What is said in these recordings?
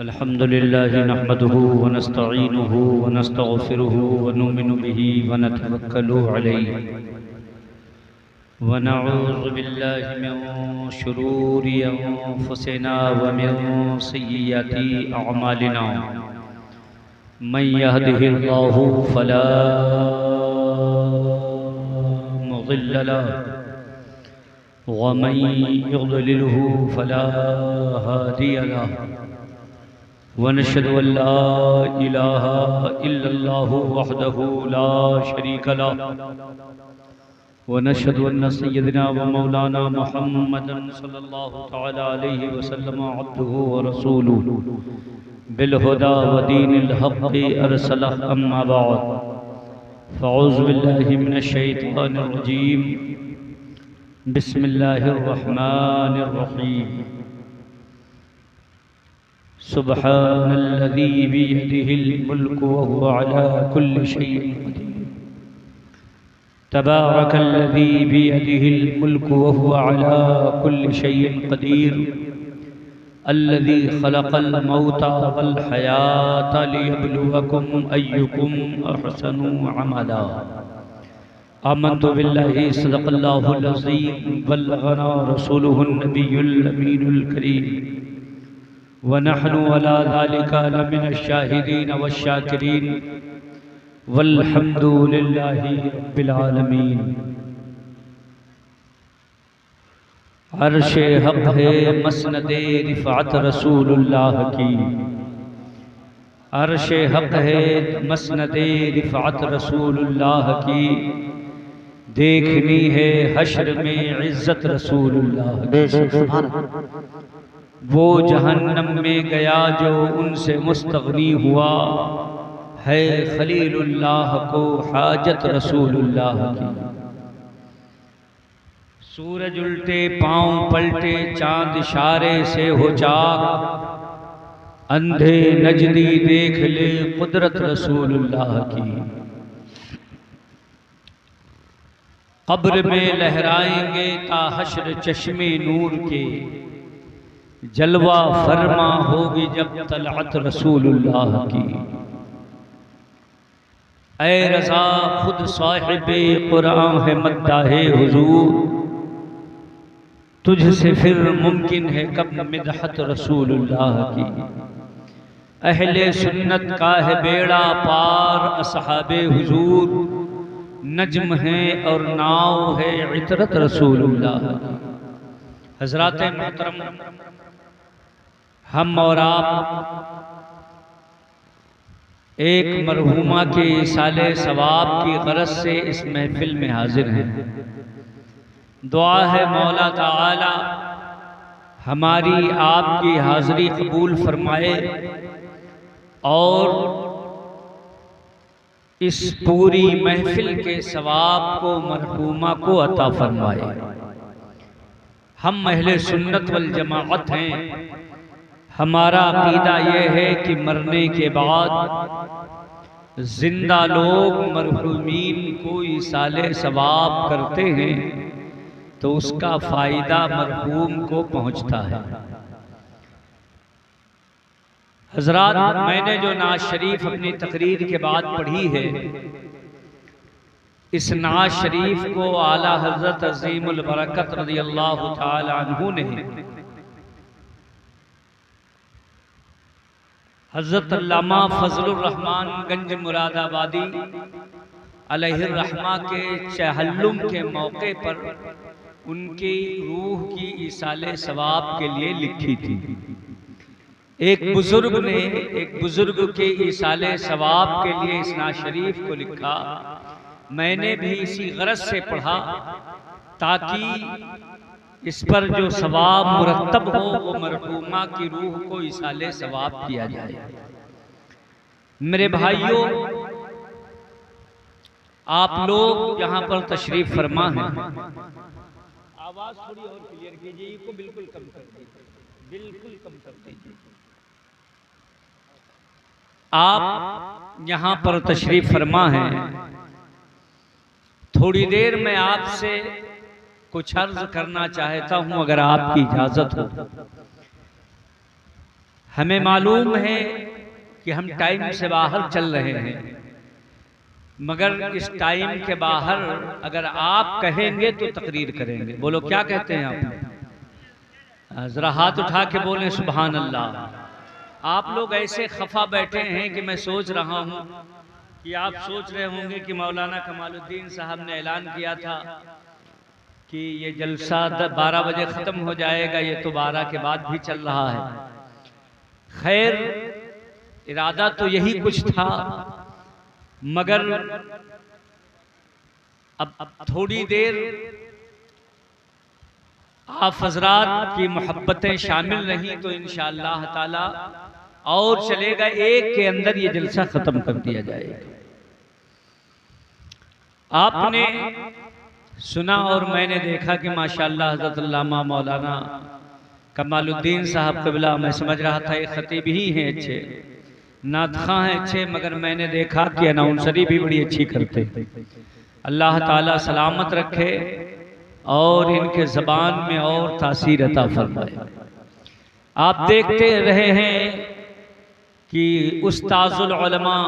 अल्हम्दुलिल्लाहि नहमदुहु व नस्तईनुहु व नस्तगफिरुहु व नुमिनु बिही व नतवक्कलु अलैहि व नऊज़ु बिल्लाहि मिन शुरूरि अंफुसिना व मिन सय्यिआति अअमालिना मन यहदिहिल्लाहु फला मुज़िल्ल लहु व मन युज़लिलहु फला हादिय लहु वनशहदु अल्ला इलाहा इल्लल्लाहु वहदहु ला शरीक लहु वनशहदु अन्न सय्यदना व मौलाना मुहम्मदन सल्लल्लाहु तआला अलैहि वसल्लम अब्दुहु व रसूलुहु बिल हुदा व दीनिल हक़्क़ि अरसलहु अम्मा बअद फ़अऊज़ु बिल्लाहि मिनश शैतानिर रजीम बिस्मिल्लाहिर रहमानिर रहीम सुब्हानल्लज़ी बियदिहिल मुल्कु व हुवा अला कुल्लि शैइन क़दीर तबारकल्लज़ी बियदिहिल मुल्कु व हुवा अला कुल्लि शैइन क़दीर अल्लज़ी खलक़ल मौता वल हयाता लियब्लुवकुम अय्युकुम अहसनु अमला आमन्तु बिल्लाहि सदक़ल्लाहुल अज़ीम बल्लगना रसूलुहुन नबियुल अमीनुल करीम व नहनु अला ज़ालिका लमिनश शाहिदीन वश्शाकिरीन वल्हम्दुलिल्लाहि रब्बिल आलमीन। अर्शे हक़ है मसनदे रिफ़अत रसूलुल्लाह की, अर्शे हक़ है मसनदे रिफ़अत रसूलुल्लाह की, देखनी है हश्र में इज़्ज़त रसूलुल्लाह की। वो जहन्नम में गया जो उनसे मुस्तग़नी हुआ, है खलीलुल्लाह को हाजत रसूलुल्लाह की। सूरज उल्टे पाँव पलटे चाँद इशारे से हो चाक, अंधे नजदी देख ले कुदरत रसूलुल्लाह की। कब्र में लहराएंगे ता हश्र चश्मे नूर के, जलवा फरमा होगी जब तलअत रसूलुल्लाह की। ऐ रज़ा खुद साहिबे कुरान है मद्दाहे हुजूर, तुझसे फिर मुमकिन है कब मिदहत रसूलुल्लाह की। अहले सुन्नत का है बेड़ा पार असहाबे हुजूर, नज्म है और नाव है इतरत रसूलुल्लाह की। हज़रात मोहतरम, हम और आप एक मरहूमा के इसाले सवाब की गरज से इस महफिल में हाजिर हैं। दुआ है मौला ताला हमारी आपकी हाज़िरी कबूल फरमाए और इस पूरी महफिल के सवाब को मरहूमा को अता फरमाए। हम अहले सुन्नत वल जमाअत हैं। हमारा अक़ीदा ये है कि मरने के बाद जिंदा लोग मरहूमीन को इसाले सवाब करते हैं तो उसका फ़ायदा मरहूम को पहुंचता है। हज़रात, मैंने जो नाज शरीफ अपनी तकरीर के बाद पढ़ी है, इस नाज शरीफ को आला हज़रत अज़ीमुल बरकत रज़ियल्लाहु ताला अन्हु ने हज़रत अल्लामा फ़ज़लुर रहमान गंज मुरादाबादी अलैहिर्रहमा के चहल्लुम के मौके पर उनकी रूह की इसाले सवाब के लिए लिखी थी। एक बुजुर्ग के इसाले सवाब के लिए इस नाज शरीफ को लिखा। मैंने भी इसी गरज से पढ़ा ताकि इस पर जो सवाब मुरत्तब हो वो मरहूमा की रूह को इसाले सवाब किया जाए। मेरे भाइयों, आप लोग यहाँ पर तशरीफ फरमा हैं। आवाज थोड़ी और क्लियर कीजिए, इसको बिल्कुल कम कर दीजिए, बिल्कुल कम कर दीजिए। आप यहाँ पर तशरीफ फरमा हैं। थोड़ी देर में आपसे कुछ अर्ज करना चाहता हूं, अगर आपकी इजाजत हो। हमें मालूम है कि हम टाइम से बाहर चल रहे हैं, मगर इस टाइम के बाहर अगर आप कहेंगे तो तकरीर करेंगे। बोलो क्या कहते हैं आप? जरा हाथ उठा के बोलें सुभान अल्लाह। आप लोग ऐसे खफा बैठे हैं कि मैं सोच रहा हूं कि आप सोच रहे होंगे कि मौलाना कमालुद्दीन साहब ने ऐलान किया था कि ये जलसा 12 बजे ख़त्म हो जाएगा, ये तो 12 के बाद भी चल रहा है। खैर, इरादा तो यही कुछ था, मगर अब थोड़ी देर आप हजरात की मोहब्बतें शामिल रहीं तो इंशाअल्लाह ताला और चलेगा, एक के अंदर ये जलसा ख़त्म कर दिया जाएगा। आपने सुना और मैंने देखा कि माशाअल्लाह हज़रत अल्लामा मौलाना कमालुद्दीन साहब क़िबला, मैं समझ रहा था ये ख़तीब ही हैं अच्छे, नातख़ा हैं अच्छे, मगर मैंने देखा कि अनाउंसरी भी बड़ी अच्छी करते। अल्लाह ताला सलामत रखे और इनके ज़बान में और तासीर अता फरमाए। आप देखते रहे हैं कि उस्ताज़ुल उलमा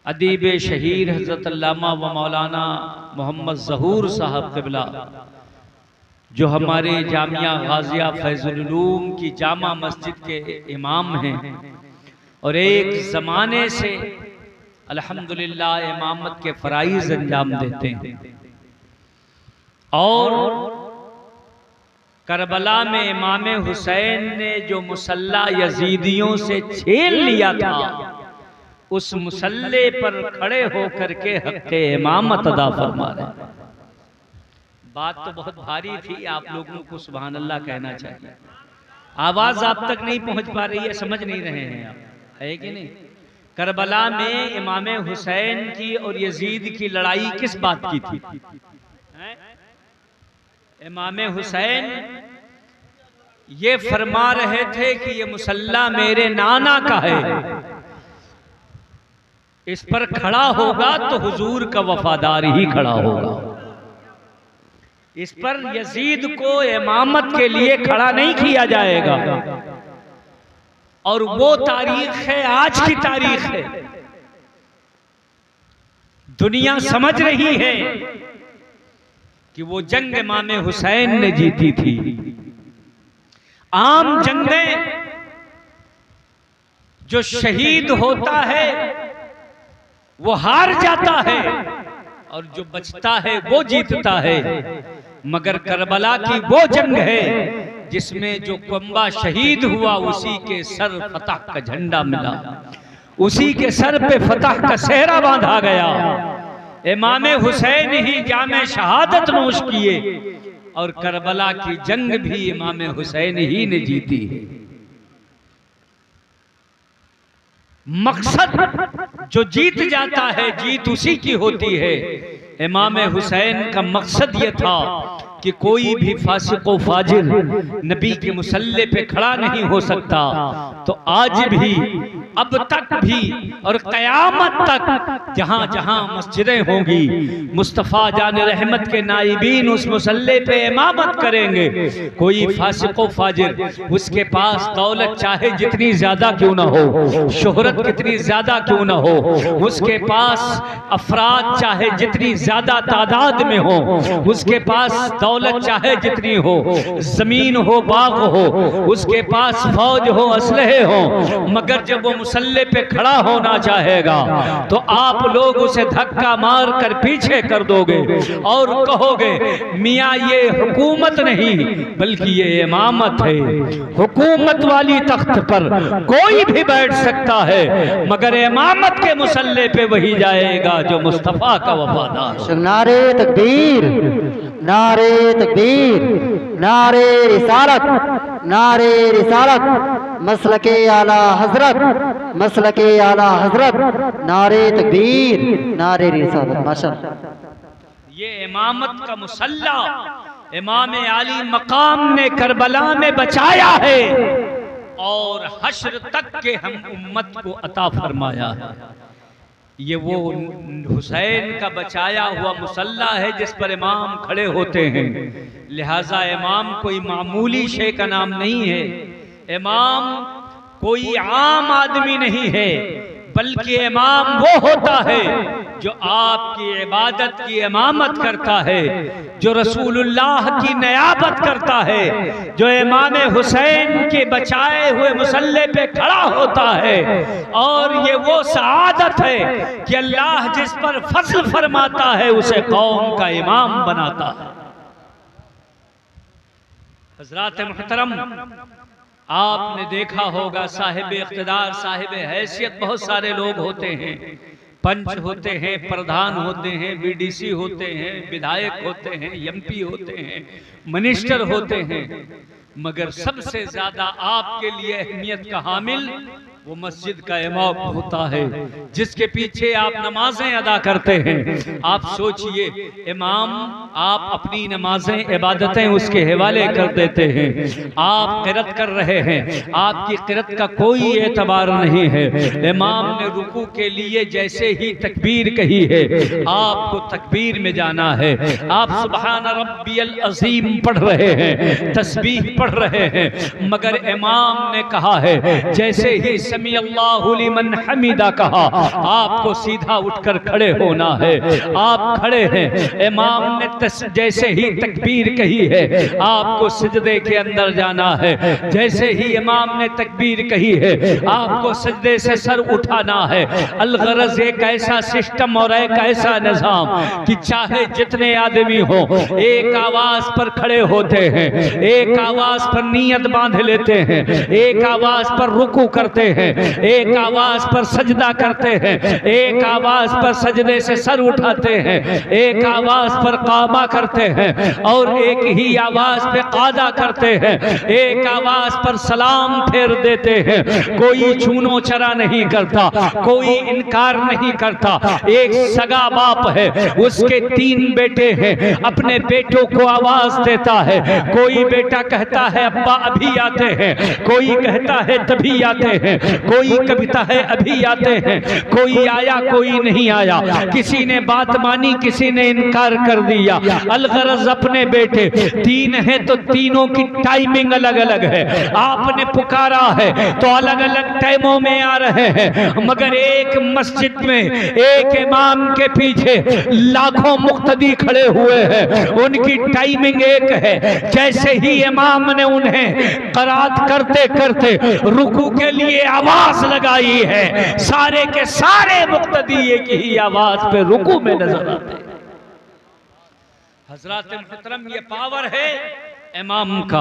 अदीब शहीर हज़रत अल्लामा व मौलाना मोहम्मद ज़हूर साहब क़िबला, जो हमारे जामिया गाज़िया फ़ैज़ुल उलूम की जामा मस्जिद के इमाम हैं और एक ज़माने से अल्हम्दुलिल्लाह इमामत के फ़राइज़ अंजाम देते हैं। और करबला में इमाम हुसैन ने जो मुसल्ला यजीदियों से छीन लिया था, उस मुसल्ले पर खड़े होकर के हक़्क़े इमामत अदा फरमा रहे। बात तो बहुत भारी थी, आप लोगों को सुभान अल्लाह कहना चाहिए। आवाज आप तक नहीं पहुंच पा रही है, समझ नहीं रहे हैं आप, है कि नहीं? करबला में इमाम हुसैन की और यजीद की लड़ाई किस बात की थी? इमाम हुसैन ये फरमा रहे थे कि ये मुसल्ला मेरे नाना का है, इस पर खड़ा होगा तो हुजूर का वफादार ही खड़ा होगा। इस पर यजीद को इमामत के लिए खड़ा नहीं किया जाएगा। और वो तारीख है, आज की तारीख है, दुनिया समझ रही है कि वो जंग इमाम हुसैन ने जीती थी। आम जंगें जो शहीद होता है वो हार जाता है और जो बचता है वो जीतता है, मगर करबला की वो जंग है जिसमें जो कुंबा शहीद हुआ उसी के सर फतह का झंडा मिला, उसी के सर पे फतह का सेहरा बांधा गया। इमाम हुसैन ही जामे शहादत नोश किए और करबला की जंग भी इमाम हुसैन ही ने जीती है। मकसद जो जीत जाता है जीत उसी की होती है। इमाम हुसैन का मकसद ये था कि कोई भी फासिक व फाजिर नबी के मुसल्ले पे खड़ा नहीं हो सकता। तो आज भी, अब तक भी और क़यामत तक जहां जहां मस्जिदें होंगी, मुस्तफ़ा जान रहमत के नाइबीन उस मुसल्ले पे इमामत करेंगे। कोई फासिक व फाजिर, उसके पास दौलत चाहे जितनी ज्यादा क्यों ना हो, शोहरत कितनी ज्यादा क्यों ना हो, उसके पास अफराद चाहे जितनी ज्यादा तादाद में हो, उसके पास दौलत चाहे जितनी हो, जमीन हो, बाग हो, उसके पास फौज हो, असलहे हो, मगर जब वो मुसल्ले पे खड़ा होना चाहेगा तो आप लोग उसे धक्का मार कर पीछे कर दोगे और कहोगे मियाँ ये हुकूमत नहीं बल्कि ये इमामत है। हुकूमत वाली तख्त पर कोई भी बैठ सकता है मगर इमामत के मुसल्ले पे वही जाएगा जो मुस्तफ़ा का वफादार। नारे तकबीर, नारे तकबीर, नारे रिसालत, नारे रिसालत, मसलके आला हजरत, मसलके आला हजरत, नारे तकबीर, नारे रिसालत। माशाअल्लाह। ये इमामत का मुसल्ला इमाम आली मकाम ने करबला में बचाया है और हश्र तक के हम उम्मत को अता फरमाया है। ये वो हुसैन का बचाया हुआ मुसल्ला है जिस पर इमाम खड़े होते हैं। लिहाजा इमाम कोई मामूली शे का नाम नहीं है। इमाम कोई आम आदमी नहीं है, बल्कि इमाम वो होता है जो आपकी इबादत की इमामत करता है, जो रसूलुल्लाह की नियाबत करता है, जो इमाम हुसैन के बचाए हुए मुसल्ले पे खड़ा होता है। और ये वो सआदत है कि अल्लाह जिस पर फज़ल फरमाता है उसे कौम का इमाम बनाता है। हज़रात मुहतरम, आपने देखा होगा साहिब इक़्तिदार, साहिब हैसियत बहुत सारे लोग होते हैं, पंच होते हैं, प्रधान होते हैं, बीडीसी होते हैं, विधायक होते हैं, एमपी होते हैं, मिनिस्टर होते हैं, मगर सबसे ज्यादा आपके लिए अहमियत का हामिल वो मस्जिद का इमाम होता है, जिसके पीछे आप नमाजें अदा करते हैं। आप सोचिए, इमाम आप अपनी नमाजें इबादतें उसके हवाले कर देते हैं, आप क़िरात कर रहे हैं, आपकी क़िरात का कोई एतबार नहीं है। इमाम ने रुकू के लिए जैसे ही तकबीर कही है, आपको तकबीर में जाना है। आप सुबहान रब्बियल अज़ीम पढ़ रहे हैं, तस्बीह पढ़ रहे हैं, मगर इमाम ने कहा है जैसे ही समी अल्लाहु लिमन हमीदा कहा, आपको सीधा उठकर खड़े होना है। आप खड़े हैं, इमाम ने जैसे ही तकबीर कही है, आपको सिजदे के अंदर जाना है। जैसे ही इमाम ने तकबीर कही है, आपको सिजदे से सर उठाना है। अलगरज एक ऐसा सिस्टम और एक ऐसा निजाम कि चाहे जितने आदमी हो, एक आवाज पर खड़े होते हैं, एक आवाज पर नियत बांध लेते हैं, एक आवाज पर रुकू करते हैं, एक आवाज पर सजदा करते हैं, एक आवाज पर सजदे से सर उठाते हैं, एक आवाज पर कामा करते हैं, और एक ही आवाज पे कादा करते हैं, एक आवाज पर सलाम फेर देते हैं। कोई छूनो चरा नहीं करता, कोई इनकार नहीं करता। एक सगा बाप है, उसके 3 बेटे हैं, अपने बेटों को आवाज देता है। कोई बेटा कहता है अब्बा अभी आते हैं, कोई कहता है तभी आते हैं, कोई कविता है अभी आते हैं, कोई आया कोई नहीं आया, किसी ने बात मानी किसी ने इनकार कर दिया। अलगरज अपने बेटे 3 हैं तो तीनों की टाइमिंग अलग अलग है। आपने पुकारा है तो अलग अलग टाइमों में आ रहे हैं, मगर एक मस्जिद में एक इमाम के पीछे लाखों मुक्तदी खड़े हुए हैं, उनकी टाइमिंग एक है। जैसे ही इमाम ने उन्हें क़रात करते करते रुकू के लिए आवाज लगाई है, सारे के सारे मुक्तदी एक ही आवाज पे रुकू में नजर आते हैं। हज़रात मुहतरम, ये पावर है इमाम का।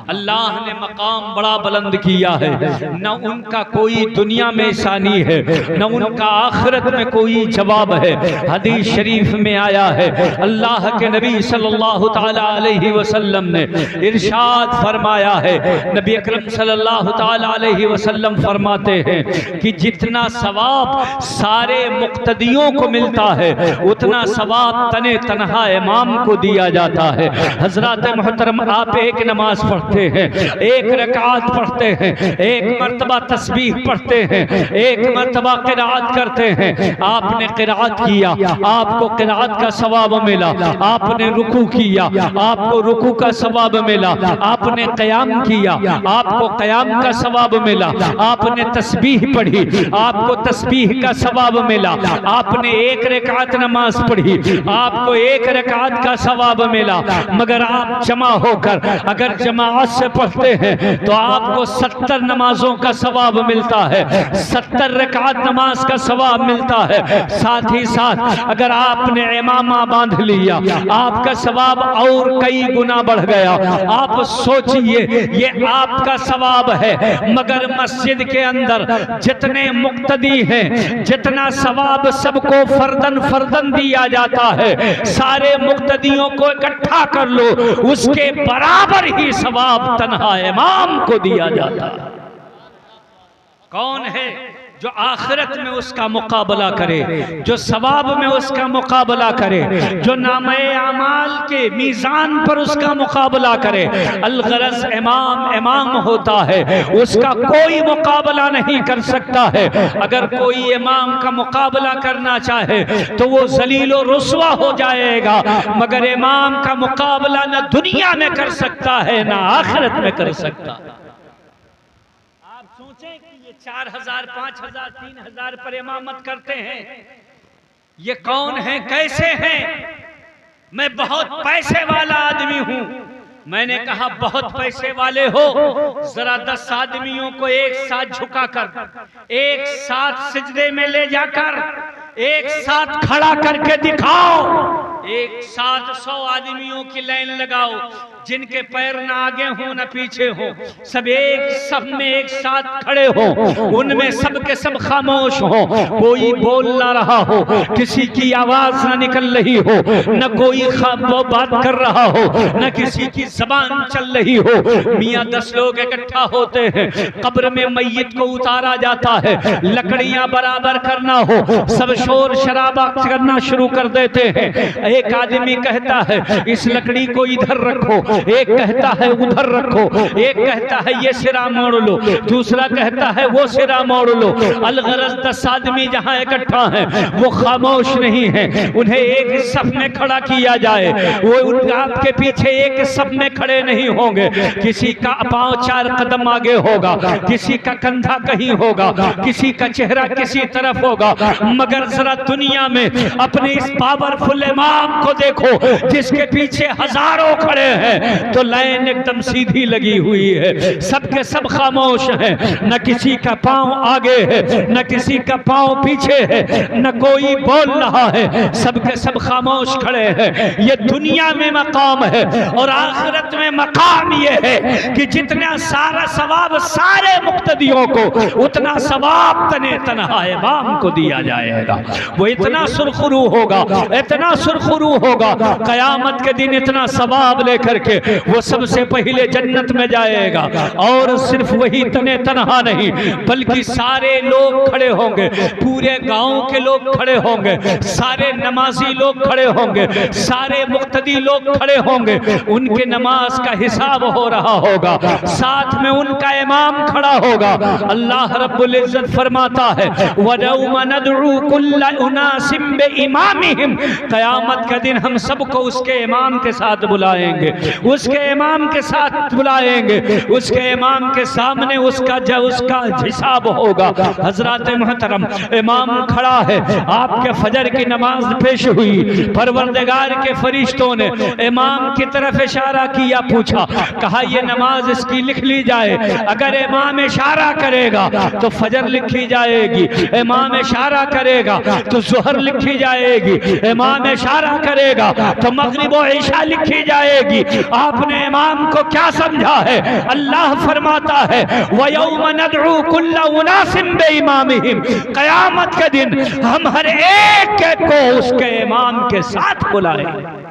अल्लाह ने मकाम बड़ा बुलंद किया है, न उनका कोई दुनिया में शानी है, न उनका आखिरत में कोई जवाब है। हदीस शरीफ में आया है, अल्लाह के नबी सल्लल्लाहु ताला अलैहि वसल्लम ने इरशाद फरमाया है, नबी अकरम सल्लल्लाहु ताला अलैहि वसल्लम फरमाते हैं कि जितना सवाब सारे मुक्तदियों को मिलता है, उतना सवाब तने तनहा इमाम को दिया जाता है। हज़रात मुहतरम, आप एक नमाज पढ़ते हैं, एक रकात पढ़ते हैं, एक मर्तबा तस्बीह पढ़ते हैं, एक मर्तबा क़िराअत करते हैं। आपने क़िराअत किया, आपको क़िराअत का सवाब मिला। आपने रुकू किया, आपको रुकू का सवाब मिला। आपने क़याम किया, आपको क़याम का सवाब मिला। आपने तस्बीह पढ़ी, आपको तस्बीह का सवाब मिला। आपने एक रकात नमाज पढ़ी, आपको एक रकात का सवाब मिला। मगर आप जमा होकर अगर जमाअत से पढ़ते हैं तो आपको 70 नमाजों का सवाब मिलता है, 70 रकात नमाज का सवाब मिलता है। साथ ही साथ अगर आपने इमामा बांध लिया, आपका सवाब और कई गुना बढ़ गया। आप सोचिए, ये आपका सवाब है, मगर मस्जिद के अंदर जितने मुक्तदी हैं, जितना सवाब सबको फर्दन फर्दन दिया जाता है, सारे मुक्तदियों को इकट्ठा कर लो, उसके बराबर ही सवाब तन्हा इमाम को दिया जाता है। कौन है जो आखिरत में उसका मुकाबला करे, जो सवाब में उसका मुकाबला करे, जो नामे आमाल के मीज़ान पर उसका मुकाबला करे? अलगरज इमाम इमाम होता है, उसका कोई मुकाबला नहीं कर सकता है। अगर कोई इमाम का मुकाबला करना चाहे तो वो ज़लील और रुस्वा हो जाएगा, मगर इमाम का मुकाबला न दुनिया में कर सकता है न आखिरत में कर सकता। ये 4000, 5000, 3000 पर इमामत करते हैं। ये कौन है, कैसे हैं? मैं बहुत पैसे वाला आदमी हूं। मैंने कहा बहुत पैसे वाले हो, जरा 10 आदमियों को एक साथ झुकाकर, एक साथ सिजदे में ले जाकर, एक साथ खड़ा करके दिखाओ। एक साथ 100 आदमियों की लाइन लगाओ, जिनके पैर ना आगे हो ना पीछे हो, सब एक सब में एक साथ खड़े हो, उनमें सब के सब खामोश हो, कोई बोल ना रहा हो, किसी की आवाज ना निकल रही हो, न कोई वो बात कर रहा हो, न किसी की जबान चल रही हो। मियाँ 10 लोग इकट्ठा होते हैं, कब्र में मैयत को उतारा जाता है, लकड़ियां बराबर करना हो, सब शोर शराबा करना शुरू कर देते हैं। एक आदमी कहता है इस लकड़ी को इधर रखो, एक कहता है उधर रखो, एक कहता है ये सिरा मोड़ लो, दूसरा कहता है वो सिरा मोड़ लो। अलगरज 10 आदमी जहां इकट्ठा हैं वो खामोश नहीं है, उन्हें एक सफ में खड़ा किया जाए। वो आपके पीछे एक सफ में खड़े नहीं होंगे, किसी का पांव 4 कदम आगे होगा, किसी का कंधा कहीं होगा, किसी का चेहरा किसी तरफ होगा। मगर जरा दुनिया में अपने इस पावरफुल इमाम को देखो जिसके पीछे हजारों खड़े हैं, तो लाइन एकदम सीधी लगी हुई है, सबके सब खामोश हैं, न किसी का पांव आगे है, न किसी का पांव पीछे है, न कोई बोल रहा है, सबके सब खामोश खड़े हैं। ये दुनिया में मकाम है और आखिरत में मकाम ये है कि जितना सारा सवाब सारे मुक्तदियों को, उतना सवाब तने तनहा इमाम को दिया जाएगा। वो इतना सुरखरू होगा, इतना सुरखरू होगा, कयामत के दिन इतना सवाब लेकर के वो सबसे पहले जन्नत में जाएगा। और सिर्फ वही तने तनहा नहीं, बल्कि सारे लोग खड़े होंगे, पूरे गांव के लोग खड़े होंगे, सारे नमाजी लोग खड़े होंगे, सारे मुक्तदी लोग खड़े होंगे, उनके नमाज का हिसाब हो रहा होगा, साथ में उनका इमाम खड़ा होगा। अल्लाह रब्बुल इज्जत फरमाता है वयौम नदउ कुल्ल उनासिम बिइमामिहिम, कयामत के दिन हम सबको उसके इमाम के साथ बुलाएंगे, उसके इमाम के साथ बुलाएंगे, उसके इमाम के सामने उसका हिसाब होगा। हजरत मोहतरम इमाम खड़ा है, आपके फजर की नमाज पेश हुई, परवरदिगार के फरिश्तों ने इमाम की तरफ इशारा किया, पूछा, कहा ये नमाज इसकी लिख ली जाए। अगर इमाम इशारा करेगा तो फजर लिखी जाएगी, इमाम इशारा करेगा तो ज़ुहर लिखी जाएगी, इमाम इशारा करेगा तो मगरिब और इशा लिखी जाएगी। आपने इमाम को क्या समझा है? अल्लाह फरमाता है वयौम नदउ कुल्ल उनासिम बिइमामिहिम, कयामत के दिन हम हर एक को उसके इमाम के साथ बुलाएंगे।